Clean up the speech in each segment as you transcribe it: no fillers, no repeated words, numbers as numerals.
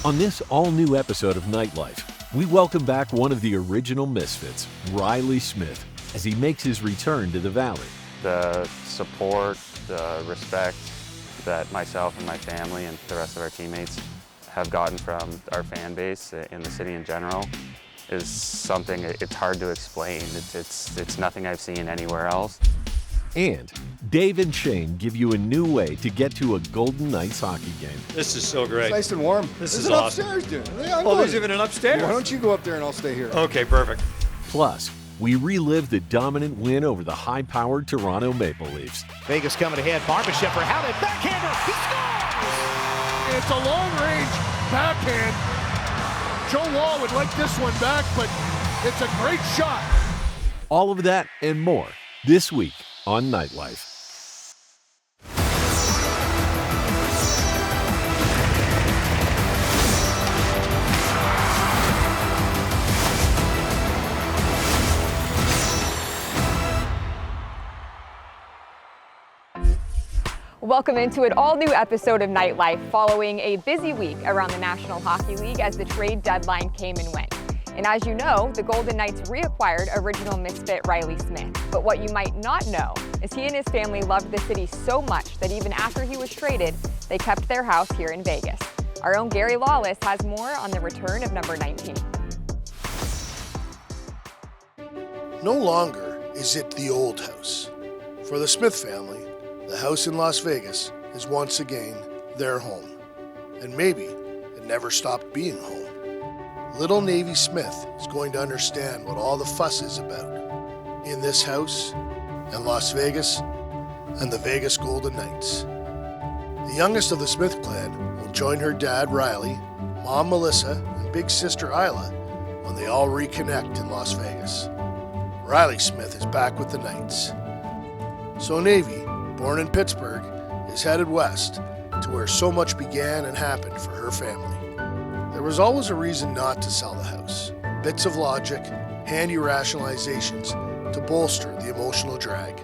On this all-new episode of Nightlife, we welcome back one of the original Misfits, Reilly Smith, as he makes his return to the Valley. The support, the respect that myself and my family and the rest of our teammates have gotten from our fan base in the city in general is something it's hard to explain. It's nothing I've seen anywhere else. And Dave and Shane give you a new way to get to a Golden Knights hockey game. This is so great. It's nice and warm. This There's is an awesome. upstairs, dude. Yeah, Oh, there's even an upstairs. Why don't you go up there and I'll stay here? Okay, perfect. Plus, we relive the dominant win over the high-powered Toronto Maple Leafs. Vegas coming ahead. Barbashev for Howden. Backhander. He scores! It's a long-range backhand. Joe Wall would like this one back, but it's a great shot. All of that and more this week on Nightlife. Welcome into an all-new episode of Nightlife following a busy week around the National Hockey League as the trade deadline came and went. And as you know, the Golden Knights reacquired original Misfit Reilly Smith. But what you might not know is he and his family loved the city so much that even after he was traded, they kept their house here in Vegas. Our own Gary Lawless has more on the return of number 19. No longer is it the old house. For the Smith family, the house in Las Vegas is once again their home. And maybe it never stopped being home. Little Navy Smith is going to understand what all the fuss is about in this house, and Las Vegas, and the Vegas Golden Knights. The youngest of the Smith clan will join her dad, Riley, mom, Melissa, and big sister, Isla, when they all reconnect in Las Vegas. Reilly Smith is back with the Knights. So Navy, born in Pittsburgh, is headed west to where so much began and happened for her family. There was always a reason not to sell the house. Bits of logic, handy rationalizations to bolster the emotional drag.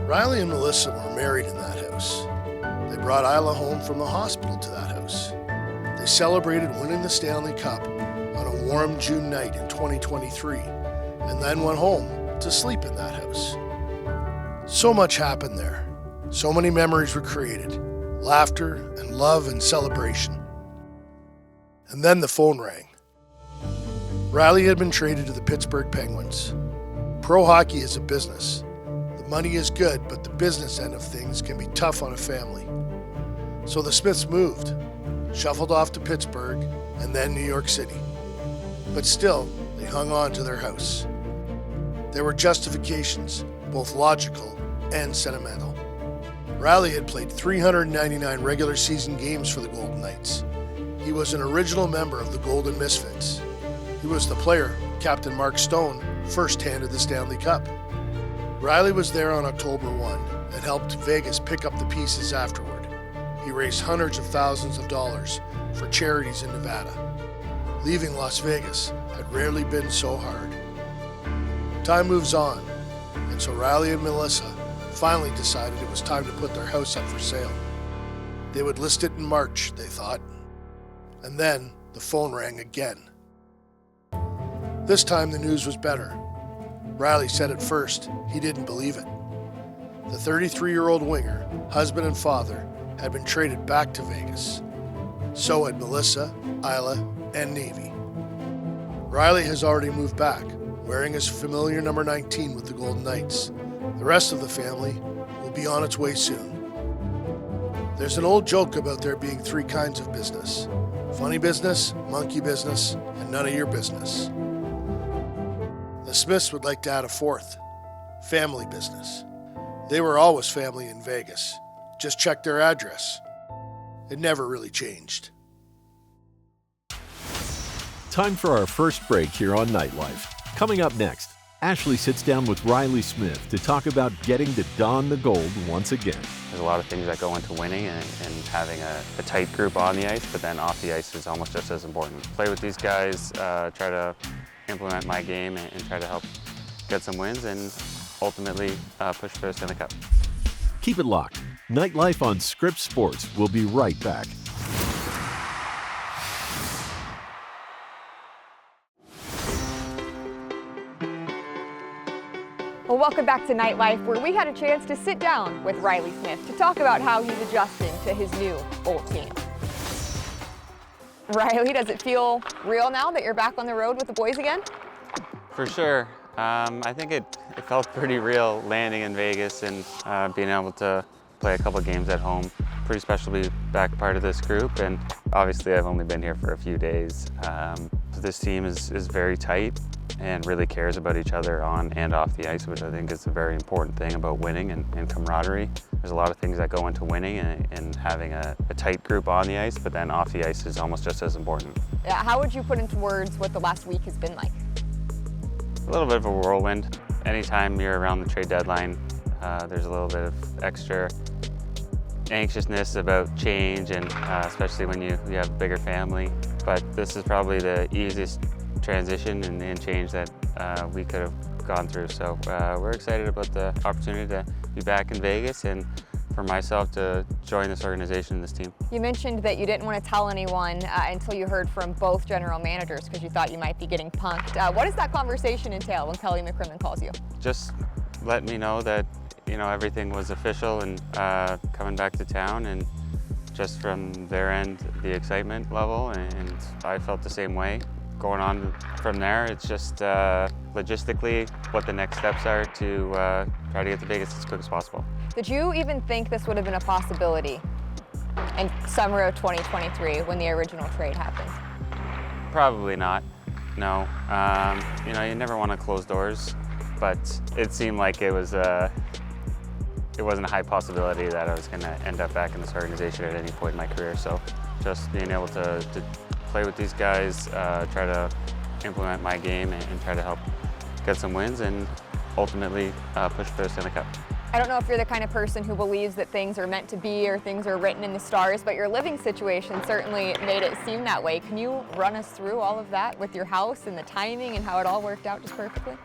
Riley and Melissa were married in that house. They brought Isla home from the hospital to that house. They celebrated winning the Stanley Cup on a warm June night in 2023, and then went home to sleep in that house. So much happened there. So many memories were created. Laughter and love and celebration. And then the phone rang. Riley had been traded to the Pittsburgh Penguins. Pro hockey is a business. The money is good, but the business end of things can be tough on a family. So the Smiths moved, shuffled off to Pittsburgh, and then New York City. But still, they hung on to their house. There were justifications, both logical and sentimental. Riley had played 399 regular season games for the Golden Knights. He was an original member of the Golden Misfits. He was the player Captain Mark Stone first handed the Stanley Cup. Riley was there on October 1 and helped Vegas pick up the pieces afterward. He raised hundreds of thousands of dollars for charities in Nevada. Leaving Las Vegas had rarely been so hard. Time moves on, and so Riley and Melissa finally decided it was time to put their house up for sale. They would list it in March, they thought. And then the phone rang again. This time the news was better. Riley said at first he didn't believe it. The 33-year-old winger, husband and father, had been traded back to Vegas. So had Melissa, Isla, and Navy. Riley has already moved back, wearing his familiar number 19 with the Golden Knights. The rest of the family will be on its way soon. There's an old joke about there being three kinds of business: funny business, monkey business, and none of your business. The Smiths would like to add a fourth: family business. They were always family in Vegas. Just check their address. It never really changed. Time for our first break here on Nightlife. Coming up next, Ashley sits down with Reilly Smith to talk about getting to don the gold once again. There's a lot of things that go into winning and having a tight group on the ice, but then off the ice is almost just as important. Play with these guys, try to implement my game and try to help get some wins and ultimately push for the Stanley Cup. Keep it locked. Nightlife on Scripps Sports will be right back. Well, welcome back to Nightlife, where we had a chance to sit down with Reilly Smith to talk about how he's adjusting to his new old team. Reilly, does it feel real now that you're back on the road with the boys again? For sure. I think it felt pretty real landing in Vegas and being able to play a couple games at home. Pretty special to be back part of this group, and obviously I've only been here for a few days. This team is very tight and really cares about each other on and off the ice, which I think is a very important thing about winning and camaraderie. There's a lot of things that go into winning and having a tight group on the ice, but then off the ice is almost just as important. Yeah, how would you put into words what the last week has been like? A little bit of a whirlwind. Anytime you're around the trade deadline, there's a little bit of extra anxiousness about change, and especially when you have a bigger family. But this is probably the easiest transition and change that we could have gone through. So we're excited about the opportunity to be back in Vegas and for myself to join this organization and this team. You mentioned that you didn't want to tell anyone until you heard from both general managers because you thought you might be getting punked. What does that conversation entail when Kelly McCrimmon calls you? Just let me know that everything was official and coming back to town, and just from their end, the excitement level, and I felt the same way. Going on from there, it's just logistically what the next steps are to try to get to Vegas as quick as possible. Did you even think this would have been a possibility in summer of 2023 when the original trade happened? Probably not, no. You never want to close doors, but it seemed like it wasn't a high possibility that I was going to end up back in this organization at any point in my career. So just being able to play with these guys, try to implement my game and try to help get some wins and ultimately push for the Stanley Cup. I don't know if you're the kind of person who believes that things are meant to be or things are written in the stars, but your living situation certainly made it seem that way. Can you run us through all of that with your house and the timing and how it all worked out just perfectly?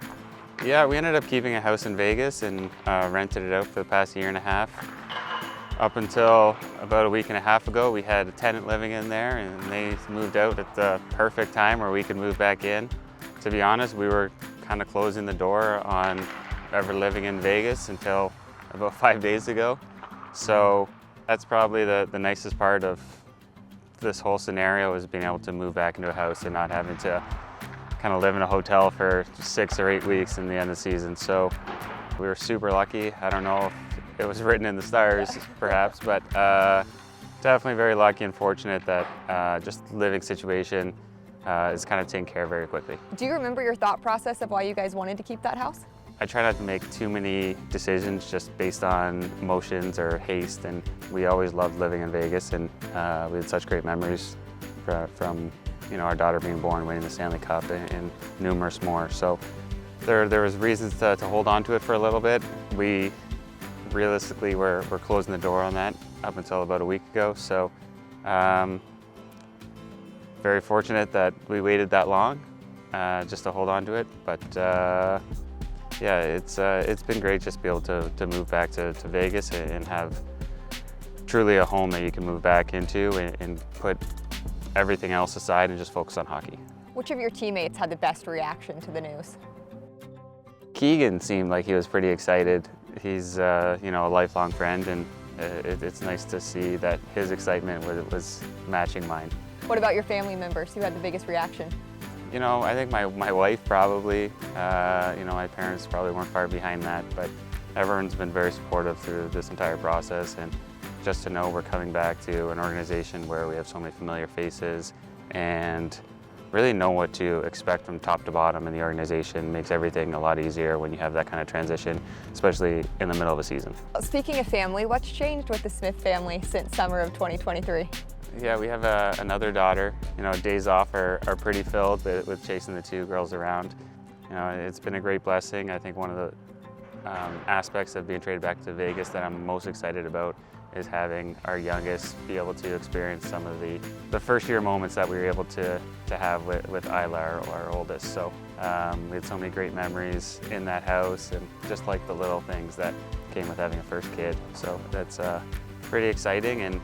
Yeah, we ended up keeping a house in Vegas and rented it out for the past year and a half. Up until about a week and a half ago, we had a tenant living in there, and they moved out at the perfect time where we could move back in. To be honest, we were kind of closing the door on ever living in Vegas until about 5 days ago. So that's probably the nicest part of this whole scenario, is being able to move back into a house and not having to kind of live in a hotel for 6 or 8 weeks in the end of the season. So we were super lucky. I don't know if it was written in the stars, perhaps, but definitely very lucky and fortunate that just living situation is kind of taken care of very quickly. Do you remember your thought process of why you guys wanted to keep that house? I try not to make too many decisions just based on emotions or haste, and we always loved living in Vegas, and we had such great memories from our daughter being born, winning the Stanley Cup, and numerous more. So there was reasons to hold on to it for a little bit. We realistically we're closing the door on that up until about a week ago. So very fortunate that we waited that long just to hold on to it. But yeah, it's been great just to be able to move back to Vegas and have truly a home that you can move back into and put everything else aside and just focus on hockey. Which of your teammates had the best reaction to the news? Keegan seemed like he was pretty excited. He's a lifelong friend, and it's nice to see that his excitement was matching mine. What about your family members? Who had the biggest reaction? I think my wife probably. My parents probably weren't far behind that, but everyone's been very supportive through this entire process, and just to know we're coming back to an organization where we have so many familiar faces and really know what to expect from top to bottom in the organization makes everything a lot easier when you have that kind of transition, especially in the middle of a season. Speaking of family, what's changed with the Smith family since summer of 2023? Yeah, we have another daughter. Days off are pretty filled with chasing the two girls around. It's been a great blessing. I think one of the aspects of being traded back to Vegas that I'm most excited about is having our youngest be able to experience some of the first year moments that we were able to have with Isla, our oldest. So we had so many great memories in that house, and just like the little things that came with having a first kid. So that's pretty exciting, and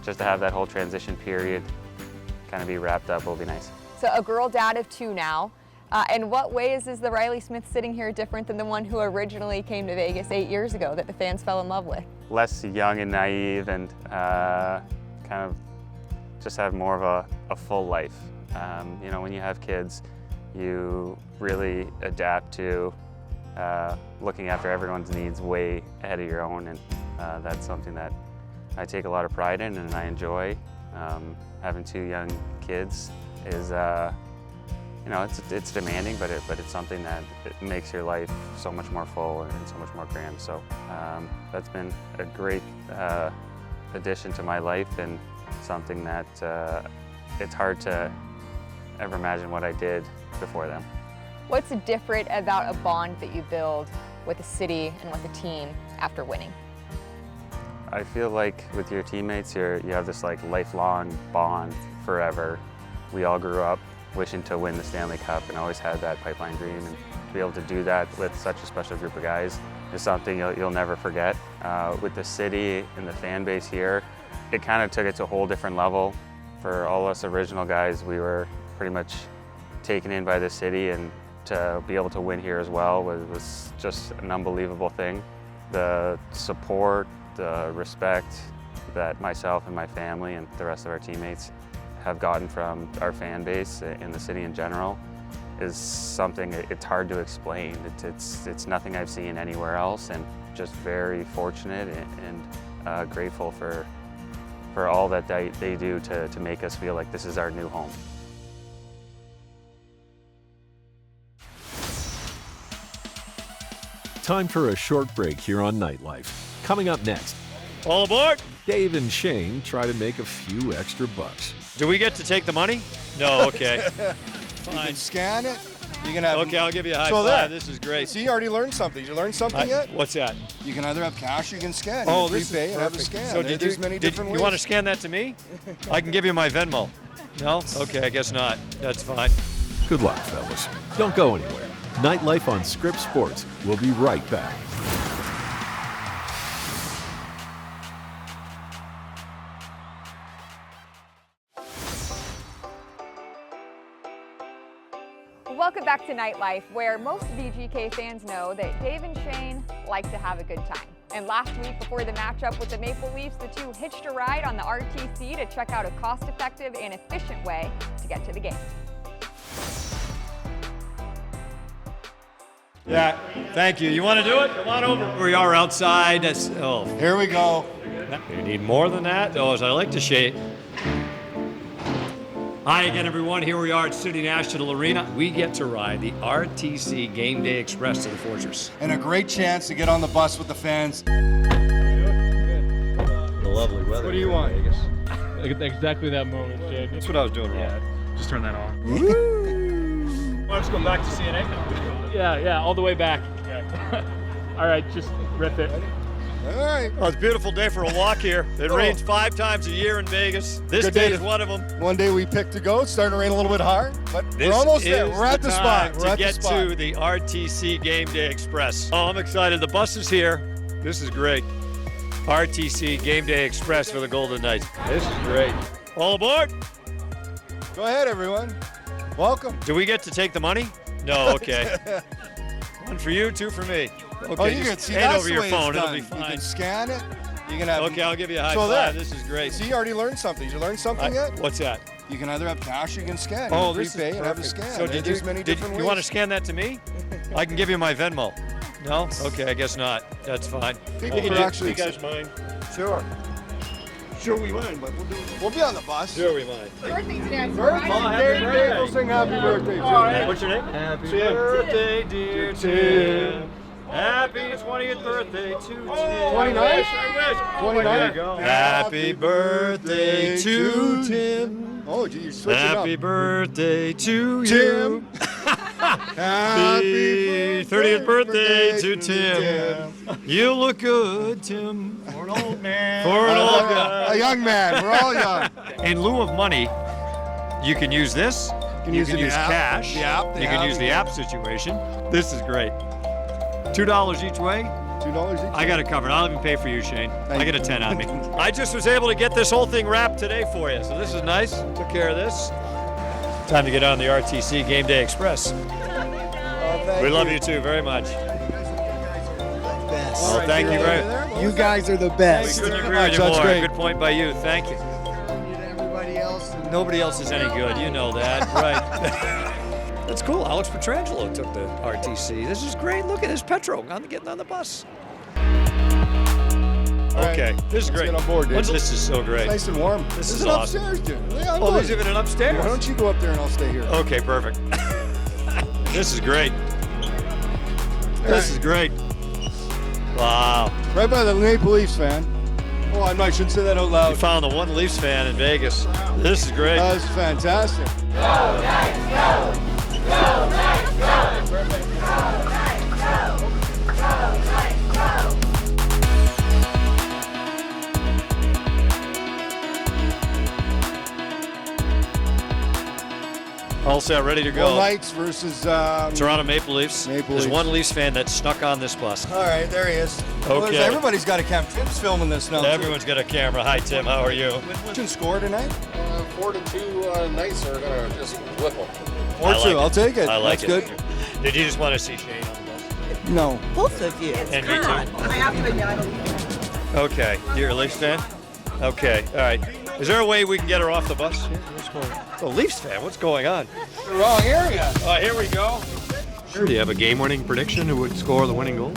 just to have that whole transition period kind of be wrapped up will be nice. So a girl dad of 2 now. In what ways is the Reilly Smith sitting here different than the one who originally came to Vegas 8 years ago that the fans fell in love with? Less young and naive, and kind of just have more of a full life. You know, when you have kids, you really adapt to looking after everyone's needs way ahead of your own, and that's something that I take a lot of pride in and I enjoy. Having 2 young kids is, you know, it's demanding, but it's something that it makes your life so much more full and so much more grand. So that's been a great addition to my life, and something that it's hard to ever imagine what I did before them. What's different about a bond that you build with the city and with the team after winning? I feel like with your teammates, you have this like lifelong bond forever. We all grew up wishing to win the Stanley Cup and always had that pipeline dream, and to be able to do that with such a special group of guys is something you'll never forget. With the city and the fan base here, it kind of took it to a whole different level. For all us original guys, we were pretty much taken in by the city, and to be able to win here as well was just an unbelievable thing. The support, the respect that myself and my family and the rest of our teammates have gotten from our fan base in the city in general is something it's hard to explain. It's nothing I've seen anywhere else, and just very fortunate and grateful for all that they do to make us feel like this is our new home. Time for a short break here on Nightlife. Coming up next, All aboard. Dave and Shane try to make a few extra bucks. Do we get to take the money? No, okay. You Fine. can scan it. You can have. Okay, I'll give you a high So five. there. This is great. See, you already learned something. Did you learn something yet? What's that? You can either have cash or you can scan. Oh, You this is prepay and have a perfect. scan. So There's many different ways. you want to scan that to me? I can give you my Venmo. No? Okay, I guess not. That's fine. Good luck, fellas. Don't go anywhere. Nightlife on Scripps Sports. We'll be right back. Welcome back to Nightlife, where most VGK fans know that Dave and Shane like to have a good time. And last week, before the matchup with the Maple Leafs, the two hitched a ride on the RTC to check out a cost-effective and efficient way to get to the game. Yeah, thank you. You want to do it? Come on over. We are outside. Here we go. You need more than that? Oh, as I like to shake. Hi again, everyone. Here we are at City National Arena. We get to ride the RTC Game Day Express to the Fortress. And a great chance to get on the bus with the fans. The lovely weather. What do you want? Vegas. Exactly that moment, Shane. That's what I was doing wrong. Just turn that on. Let's go back to CNA now. Yeah, all the way back. All right, just rip it. All right. Well, it's a beautiful day for a walk here. It rains 5 times a year in Vegas. This Good day day. is one of them. One day we picked to go. It's starting to rain a little bit hard, but This we're almost is there. We're at the spot. time We're to at get the spot. to the RTC Game Day Express. Oh, I'm excited. The bus is here. This is great. RTC Game Day Express for the Golden Knights. This is great. All aboard. Go ahead, everyone. Welcome. Do we get to take the money? No, okay. 1 for you, 2 for me. Okay, Oh, you can just see hand that's over the your way phone. it's It'll done. be You fine. can scan it. You can have. Okay, I'll give you a high So five. there. This is great. See, you already learned something. Did you learn something yet? What's that? You can either have cash or you can scan. Oh, You this is prepay and have a perfect. scan. So There's many different you ways. want to scan that to me? I can give you my Venmo. No? Okay, I guess not. That's fine. People are actually. mind? Sure. Sure we mind, but We'll be on the bus. Sure we mind. Birthday today. We'll sing happy birthday to you. What's your name? Happy birthday, dear Tim. Happy 20th birthday to Tim. 29? I wish. 29? There you go. Happy birthday to Tim. Oh, gee, you're switching Happy up. birthday to Tim. you. Happy 30th birthday to Tim. You look good, Tim. For an old man. For an old guy. A young man. We're all young. In lieu of money, you can use this. You use can the use app. cash. The app, the You can app. use the app situation. This is great. $2 each way. $2 each. I got it covered. I'll even pay for you, Shane. Thank I get a you. 10 on me. I just was able to get this whole thing wrapped today for you, so this is nice. Took care of this. Time to get on the RTC Game Day Express. We love you too very much. Best. Well, thank you very much. You guys are the best. Couldn't agree with you That's more. great. Good point by you. Thank you. Everybody else. Nobody else is any good. You know that, right? That's cool. Alex Petrangelo took the RTC. This is great. Look at his Petro getting on the bus. Okay, this is great. Get on board, dude. This is so great. It's nice and warm. This is an awesome. upstairs, dude. Yeah, Oh, there's even an upstairs. Why don't you go up there and I'll stay here? Okay, perfect. This is great. This is great. Wow. Right by the Maple Leafs fan. Oh, I shouldn't say that out You loud. found the one Leafs fan in Vegas. This is great. That's fantastic. All set, ready to go. Knights versus Toronto Maple Leafs. Maple There's Leafs. one Leafs fan that snuck on this bus. All right, there he is. Okay. Everybody's got a camera. Tim's filming this now. Everyone's got a camera. Hi, Tim. How are you? Can score tonight? 4-2 Knights are going to just whip them. 4-2. I'll take it. I like That's it. good. Did you just want to see Shane on the bus? No. Both of you. And me too. I have to admit, I don't. Okay. You're a Leafs fan? Okay. All right. Is there a way we can get her off the bus? Oh, Leafs fan. What's going on? The wrong area. Oh, here we go. Do you have a game-winning prediction? Who would score the winning goal?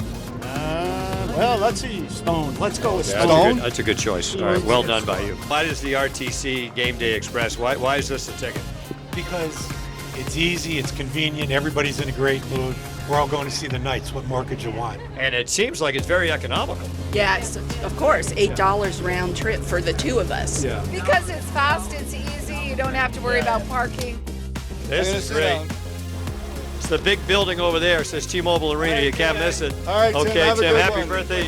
Well, let's see. Stone. Let's go with Stone. That's a good choice. All right. Well done by you. Why does the RTC Game Day Express? Why is this a ticket? Because it's easy, it's convenient, everybody's in a great mood. We're all going to see the Knights. What more could you want? And it seems like it's very economical. Yeah, it's, of course, $8 round trip for the two of us. Yeah. Because it's fast, it's easy, you don't have to worry about parking. This is great. It's the big building over there. It says T-Mobile Arena. You can't miss it. All right, Tim, okay, have a Tim. good Happy one. birthday.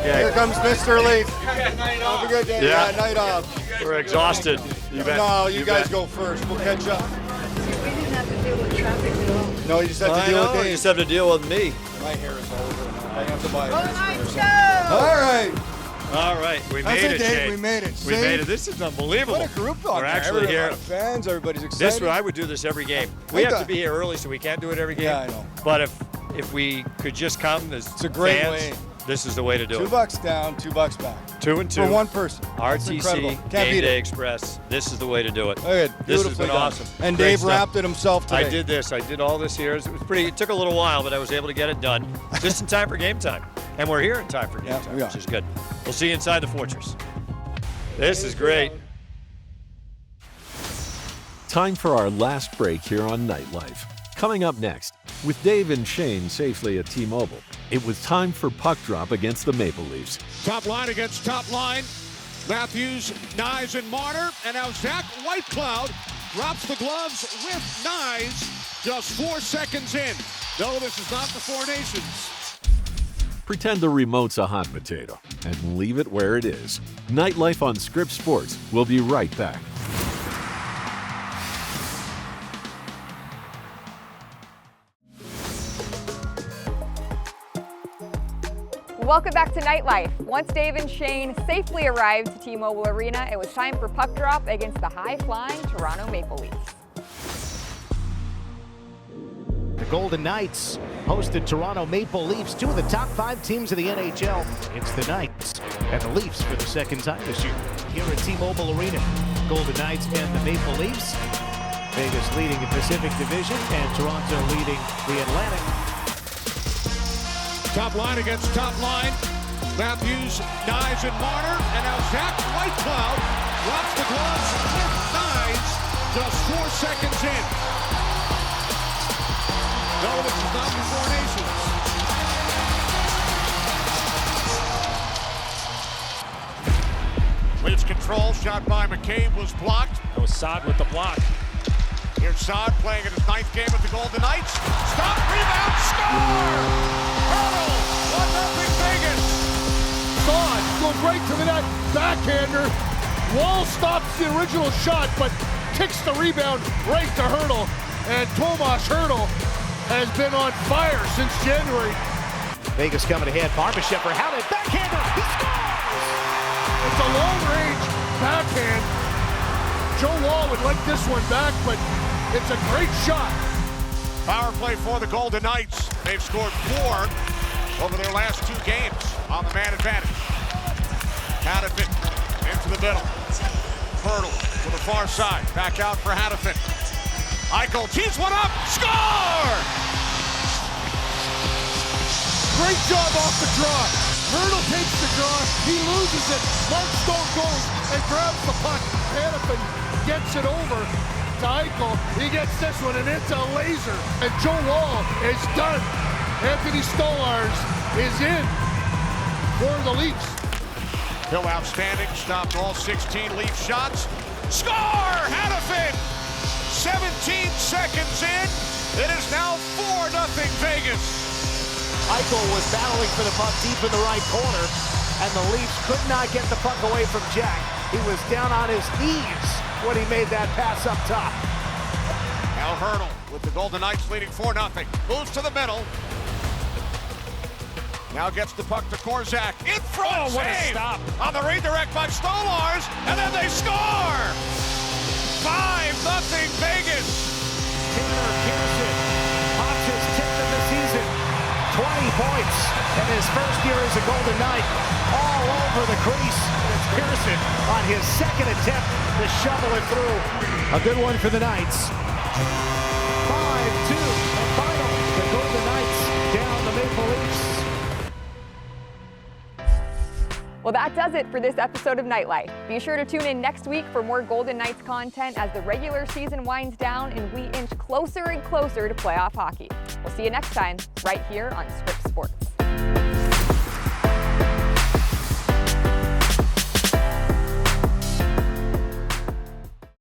Here comes Mr. Leaf. Have a good day. Yeah. Night off. We're exhausted. You bet. No, you guys bet. go first. We'll catch up. We didn't have to deal with traffic at all. No, you just have to I deal know, with you Dave. just have to deal with me. My hair is over. I have to buy it. Go! All right. All right, we That's made it, it, Dave. Shane. We made it. We See? made it. This is unbelievable. What a group on We're there. actually Everybody, here. a lot of fans. Everybody's excited. I would do this every game. We Like have to that. be here early, so we can't do it every game. Yeah, I know. But if we could just come as It's a great fans, way. this is the way to do it. $2 down, $2 back. 2 and 2 For one person. That's incredible. RTC Can't Game beat Day it. Express. This is the way to do it. Good. This has Beautifully been done. awesome. And Great Dave stuff. wrapped it himself today. I did this. I did all this here. It took a little while, but I was able to get it done just in time for game time. And we're here in time for game Yeah, time, we are. which is good. We'll see you inside the Fortress. This is great. Time for our last break here on Nightlife. Coming up next, with Dave and Shane safely at T-Mobile, it was time for puck drop against the Maple Leafs. Top line against top line. Matthews, Nyes, and Marner. And now Zach Whitecloud drops the gloves with Nyes just 4 seconds in. No, this is not the Four Nations. Pretend the remote's a hot potato and leave it where it is. Nightlife on Scripps Sports. We'll be right back. Welcome back to Nightlife. Once Dave and Shane safely arrived to T-Mobile Arena, it was time for puck drop against the high-flying Toronto Maple Leafs. The Golden Knights hosted Toronto Maple Leafs, two of the top 5 teams of the NHL. It's the Knights and the Leafs for the second time this year here at T-Mobile Arena. Golden Knights and the Maple Leafs. Vegas leading the Pacific Division and Toronto leading the Atlantic. Top line against top line. Matthews, Nyes, and Marner. And now Zach Whitecloud drops the gloves with Nyes just 4 seconds in. No, this is not the Four Nations. Leafs control, shot by McCabe was blocked. That was Saad with the block. Here's Saad playing in his 9th game with the Golden Knights. Stop, rebound, score! Hurdle, 1-0 Vegas. Saad goes right to the net, backhander. Wall stops the original shot, but kicks the rebound right to Hurdle. And Tomas Hurdle has been on fire since January. Vegas coming ahead. Barbashev for Howden. Backhander. He scores! It's a long-range backhand. Joe Wall would like this one back, but it's a great shot. Power play for the Golden Knights. They've scored 4 over their last 2 games on the man advantage. Hannafin into the middle. Hurdle to the far side. Back out for Hannafin. Eichel tees one up. Score! Great job off the draw. Hurdle takes the draw. He loses it. Mark Stone goes and grabs the puck. Hannafin gets it over to Eichel. He gets this one, and it's a laser. And Joe Wall is done. Anthony Stolarz is in for the Leafs. Hill outstanding. Stopped all 16 Leaf shots. Score! Hannafin! 17 seconds in. It is now 4-0 Vegas. Eichel was battling for the puck deep in the right corner, and the Leafs could not get the puck away from Jack. He was down on his knees when he made that pass up top. Now Hurdle with the Golden Knights leading 4-0. Moves to the middle. Now gets the puck to Korzak. In front, what a save stop. On the redirect by Stolarz, and then they score! 5-0 Vegas. Tanner Pearson pops his 10th of the season. 20 points in his first year as a Golden Knight, all over the crease. It's Pearson on his second attempt to shovel it through. A good one for the Knights. 5-2, the final. The Golden Knights down the Maple Leafs. Well, that does it for this episode of Nightlife. Be sure to tune in next week for more Golden Knights content as the regular season winds down and we inch closer and closer to playoff hockey. We'll see you next time, right here on Scripps Sports.